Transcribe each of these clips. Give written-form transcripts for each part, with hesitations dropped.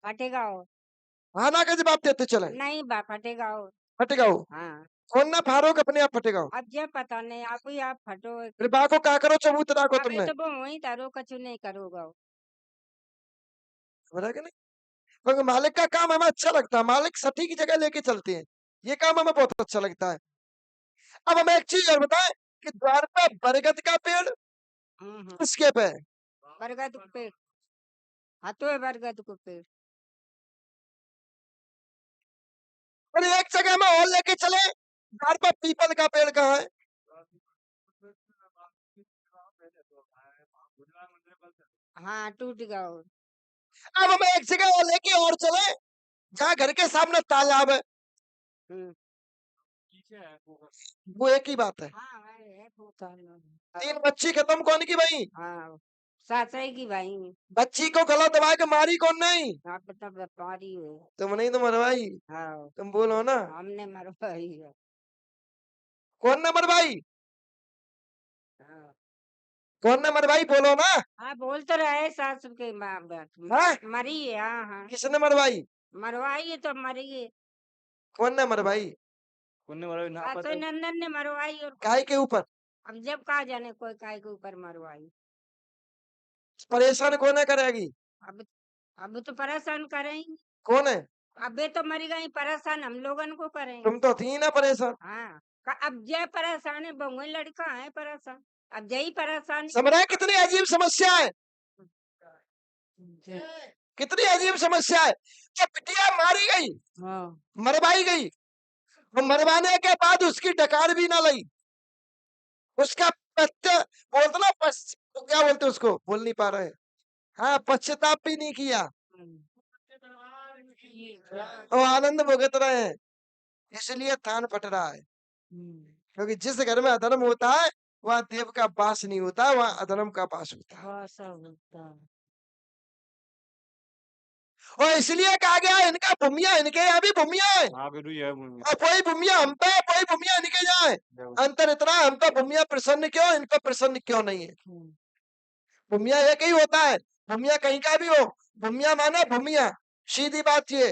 फटेगा वो। हाँ ना का जवाब देते चले। नहीं बा फटेगा वो। फटेगा वो। हाँ। कौन ना फारोक अपने आप फटेगा वो। अब जे पता नहीं आप ही आप फटो। फिर बा को का करो चबूतरा को अबे तुमने। तो वो वही तारो कछु नहीं करोगा वो। समझा कि नहीं। क्योंकि मालिक का काम हमें अच्छा लगता है, मालिक सटीक जगह लेके चलते हैं, ये काम हमें बहुत अच्छा लगता है। अब हमें एक चीज और बताएं कि द्वार पे बरगद का पेड़ हम्म। किसके पे है? बरगद के पेड़। हाँ तो है बरगद के पेड़। और एक जगह में और लेके चले, द्वार पर पीपल का पेड़ कहाँ है? हाँ टूट गया वो। अब हमें एक जगह और लेके और चले, जहाँ घर के सामने तालाब है, हम्म। वो एक ही बात है। हाँ है वो तालाब। तीन बच्ची खत्म कौन की भाई? हाँ सासरे की भाई। बच्ची को गला दबा के मारी कौन नहीं? आप तब व्यापारी हो। तुम नहीं तो मरवाई। हाँ तुम बोलो ना। हमने मरवाई है। कौन ने मरवाई? हाँ। कौन ने मरवाई बोलो ना। हाँ बोल तो रहे सास के हाँ? मरी है। हाँ हाँ। किसने मरवाई? मरवाई है तो मरी है। कौन ने मरवाई? पुण्य वाला ना पता सासू नंदन ने मरवाई और काय के ऊपर? अब जब कहा जाने कोई काय के ऊपर मरवाई। परेशान कौन करेगी? अब अब तो परेशान करेंगे। कौन है? अबे तो मर गई परेशान हम लोगन को करेंगे। तुम तो थी ना परेशान। हाँ अब जय परेशान है बहु लड़का है परेशान। अब जय परेशान समझा कितनी अजीब समस्या है, कितनी अजीब समस्या है कि बिटिया मारी गई, हाँ। मरवाई गई, वो मरवाने के बाद उसकी डकार भी ना लई, उसका पत्ते बोलते ना क्या बोलते उसको बोल नहीं पा रहे। हाँ पश्चाताप भी नहीं किया, वो आनंद भुगत रहे हैं, इसलिए थान फट रहा है। क्योंकि जिस घर में अधर्म होता है वहाँ देव का वास नहीं होता, वहाँ अधर्म का वास होता है। और इसलिए कहा गया इनका भूमिया, इनके यहाँ भी भूमिया है, हाँ बिल्कुल ये भूमि और कोई भूमिया हम पे, कोई भूमिया इनके यहाँ है। अंतर इतना हम पे भूमिया प्रसन्न क्यों, इन पे प्रसन्न क्यों नहीं है? भूमिया एक ही होता है, भूमिया कहीं का भी हो, भूमिया माने भूमिया, सीधी बात ये,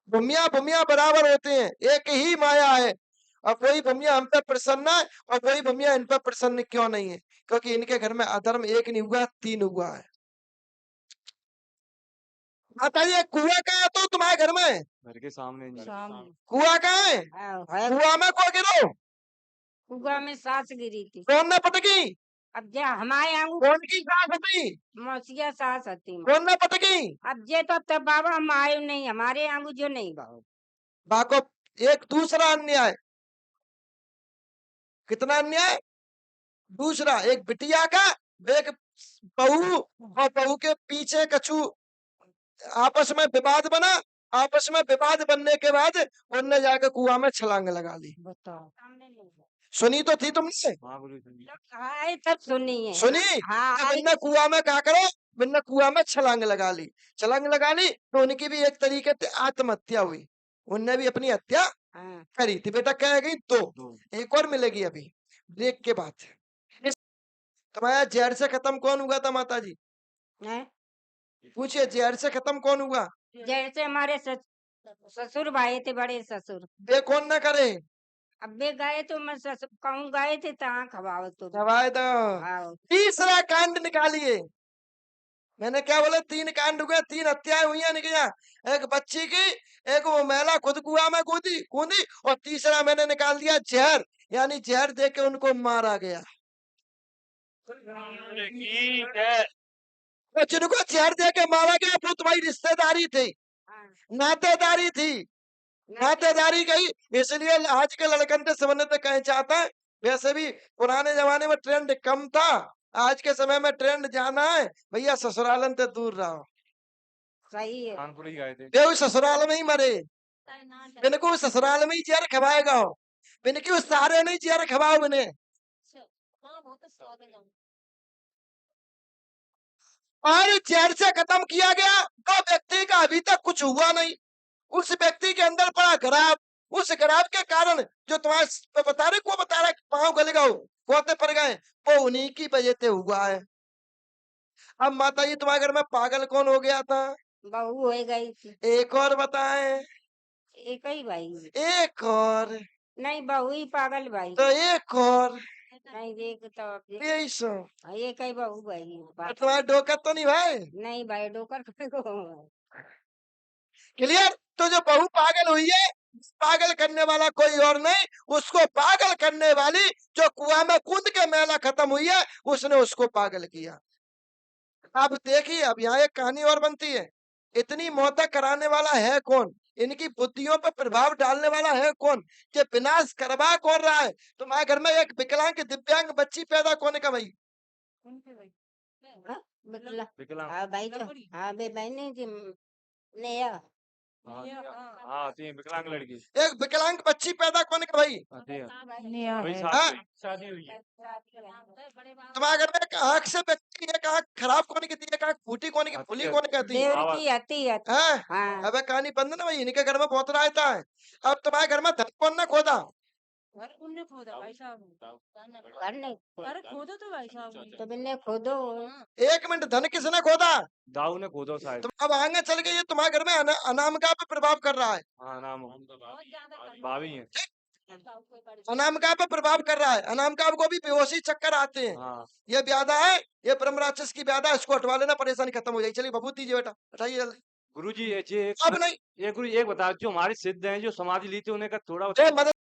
भूमिया भूमिया बराबर होते हैं, एक ही माया है। और कोई भूमिया हम पे प्रसन्न है और कोई भूमिया इन पे प्रसन्न क्यों नहीं है? क्योंकि इनके घर में अधर्म एक नहीं हुआ, तीन हुआ है। बताइए कुआं कहाँ है तो तुम्हारे घर में? घर के सामने कुआं कहाँ है? कुआं में को गिरो? कुआ में सास गिरी थी। कौन ने पटकी? अब जे हमारे यहाँ कौन की सास थी? मौसिया सास हती। कौन ने पटकी? अब जे तो तब बाबा हम आए नहीं हमारे यहाँ जो नहीं बाबू। बाको एक दूसरा अन्याय, कितना अन्याय? दूसरा एक बिटिया का, एक बहू, और बहू के पीछे कछु आपस में विवाद बना, आपस में विवाद बनने के बाद उनने जाकर कुआं में छलांग लगा ली। बताओ सुनी तो थी तुमने? हाँ बिल्कुल हाँ तब सुनी है। सुनी? हाँ तो बिन्ना कुआं में क्या करो, बिन्ना कुआं में छलांग लगा ली, छलांग लगा ली तो उनकी भी एक तरीके से आत्महत्या हुई, उनने भी अपनी हत्या हाँ। करी थी। बेटा क्या गई दो, एक और मिलेगी अभी ब्रेक के बाद। तुम्हारा जहर से खत्म कौन हुआ था माता जी? हैं? पूछिए जहर से खत्म कौन हुआ? जैसे हमारे ससुर भाई थे बड़े ससुर। वे कौन न करे? अब वे गए तो मैं ससुर कहूँ गए थे तहाँ खवाओ तो। दवाए तो आओ। तीसरा कांड निकालिए। मैंने क्या बोला, तीन कांड हुए, तीन हत्याएं हुई हैं इनके यहाँ, एक बच्ची की, एक वो महिला खुद कुआं में कूदी कूदी, और तीसरा मैंने निकाल दिया जहर, यानी जहर दे के उनको मारा गया। तो जिनको जहर दे के मारा गया वो तुम्हारी रिश्तेदारी थी, हाँ। नातेदारी थी, नातेदारी गई। इसलिए आज के लड़कन के समझने में कहीं चाहता है, वैसे भी पुराने जमाने में ट्रेंड कम था, आज के समय में ट्रेंड जाना है भैया, ससुरालन से दूर रहो। सही है। कानपुर ही गए थे वे ससुराल में ही मरे, इनको ससुराल में ही जहर खवाएगा हो, इनकी उस सारे नहीं जहर खवाओ इन्हें। और जहर से खत्म किया गया तो व्यक्ति का अभी तक कुछ हुआ नहीं, उस व्यक्ति के अंदर पड़ा खराब, उस खराब के कारण जो तुम्हारे बता रहे को बता रहा पाँव गल गए गोते पड़ गए, वो उन्हीं की वजह से हुआ है। अब माता जी तुम्हारे घर में पागल कौन हो गया था? बहू हो गई थी। एक और बताएं। एक ही भाई। एक और। नहीं बहू ही पागल भाई। तो एक और। नहीं देख तो अब देख। यही सो। एक ही बहू भाई। तो तुम्हारा डोका तो नहीं भाई। नहीं भाई डोकर को। क्लियर। तो जो बहू पागल हुई है, पागल करने वाला कोई और नहीं, उसको पागल करने वाली जो कुआं में कूद के मेला खत्म हुई है, उसने उसको पागल किया। अब देखिए, अब यहाँ एक कहानी और बनती है। इतनी मौतें कराने वाला है कौन, इनकी बुद्धियों पर प्रभाव डालने वाला है कौन, ये विनाश करवा कौन रहा है। तुम्हारे घर में एक विकलांग दिव्यांग बच्ची पैदा कौन का भाई। हाँ, बिकला। विकलांग। हाँ भाई तो हाँ बे बहने जी नेहा। हाँ आती है विकलांग लड़की। एक विकलांग बच्ची पैदा कौन का भाई। आती है। नेहा वही है। हाँ? शादी हुई है। तुम्हारे घर में एक आंख से व्यक्ति है, आंख खराब कौन की थी, एक आंख फूटी कौन की, फूली कौन की थी। देवर आवाज। की आती है। हाँ? हाँ अबे कहानी बंद ना भाई, इनके घर में बहुत रहता है। अब तुम्हारे घर में धन कौन ने खोदा। घर उनने खोदा भाई साहब। घर नहीं अरे खोदो तो भाई साहब। तो बिन्ने खोदो। एक मिनट, धन किसने खोदा। दाऊ ने खोदो शायद। तुम अब आगे चल के ये तुम्हारे घर में अनामिका पे प्रभाव कर रहा है। हाँ नाम भाभी है। अनामिका पे प्रभाव कर रहा है, अनामिका को भी बेहोशी चक्कर आते हैं। हाँ ये व्याधा है, ये ब्रह्म राक्षस की व्याधा है, इसको हटवा लेना, परेशानी खत्म हो जाएगी। चलिए बबूत दीजिए बेटा, हटाइए जल्दी। गुरुजी ये अब नहीं, गुरु एक बता, जो हमारे सिद्ध हैं जो समाधि ली थी उन्हें का थोड़ा ये मदद